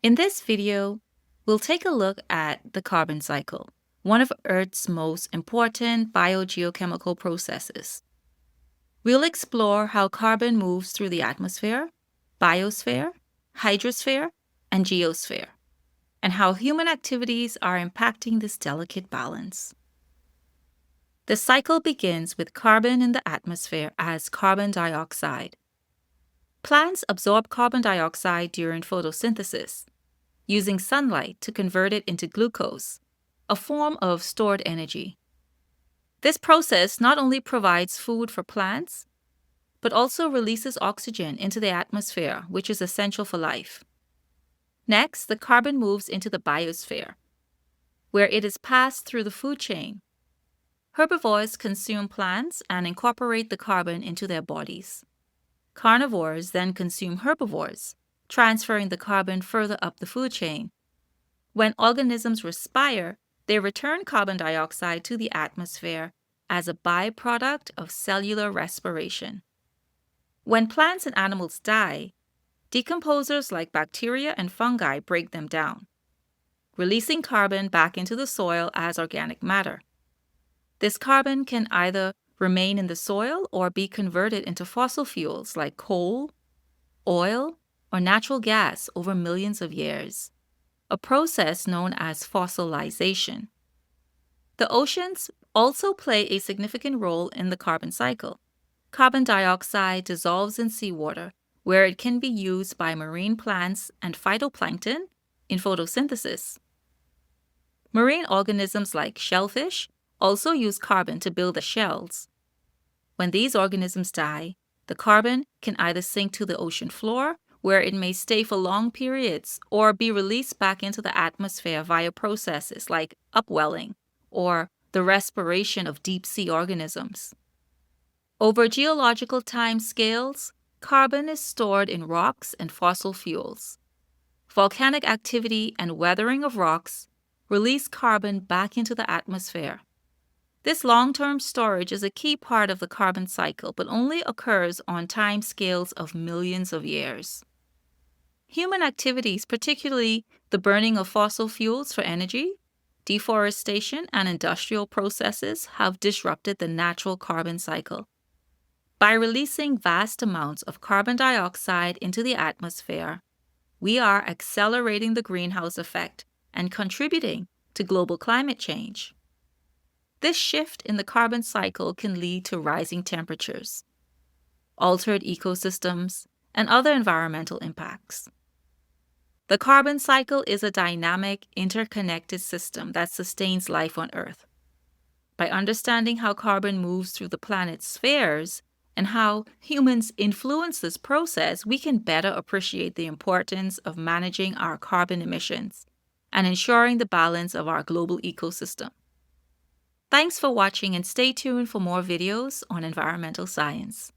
In this video, we'll take a look at the carbon cycle, one of Earth's most important biogeochemical processes. We'll explore how carbon moves through the atmosphere, biosphere, hydrosphere, and geosphere, and how human activities are impacting this delicate balance. The cycle begins with carbon in the atmosphere as carbon dioxide. Plants absorb carbon dioxide during photosynthesis, using sunlight to convert it into glucose, a form of stored energy. This process not only provides food for plants, but also releases oxygen into the atmosphere, which is essential for life. Next, the carbon moves into the biosphere, where it is passed through the food chain. Herbivores consume plants and incorporate the carbon into their bodies. Carnivores then consume herbivores, transferring the carbon further up the food chain. When organisms respire, they return carbon dioxide to the atmosphere as a byproduct of cellular respiration. When plants and animals die, decomposers like bacteria and fungi break them down, releasing carbon back into the soil as organic matter. This carbon can either remain in the soil or be converted into fossil fuels like coal, oil, or natural gas over millions of years, a process known as fossilization. The oceans also play a significant role in the carbon cycle. Carbon dioxide dissolves in seawater, where it can be used by marine plants and phytoplankton in photosynthesis. Marine organisms like shellfish also use carbon to build their shells. When these organisms die, the carbon can either sink to the ocean floor, where it may stay for long periods, or be released back into the atmosphere via processes like upwelling or the respiration of deep-sea organisms. Over geological time scales, carbon is stored in rocks and fossil fuels. Volcanic activity and weathering of rocks release carbon back into the atmosphere. This long-term storage is a key part of the carbon cycle, but only occurs on time scales of millions of years. Human activities, particularly the burning of fossil fuels for energy, deforestation, and industrial processes, have disrupted the natural carbon cycle. By releasing vast amounts of carbon dioxide into the atmosphere, we are accelerating the greenhouse effect and contributing to global climate change. This shift in the carbon cycle can lead to rising temperatures, altered ecosystems, and other environmental impacts. The carbon cycle is a dynamic, interconnected system that sustains life on Earth. By understanding how carbon moves through the planet's spheres and how humans influence this process, we can better appreciate the importance of managing our carbon emissions and ensuring the balance of our global ecosystem. Thanks for watching, and stay tuned for more videos on environmental science.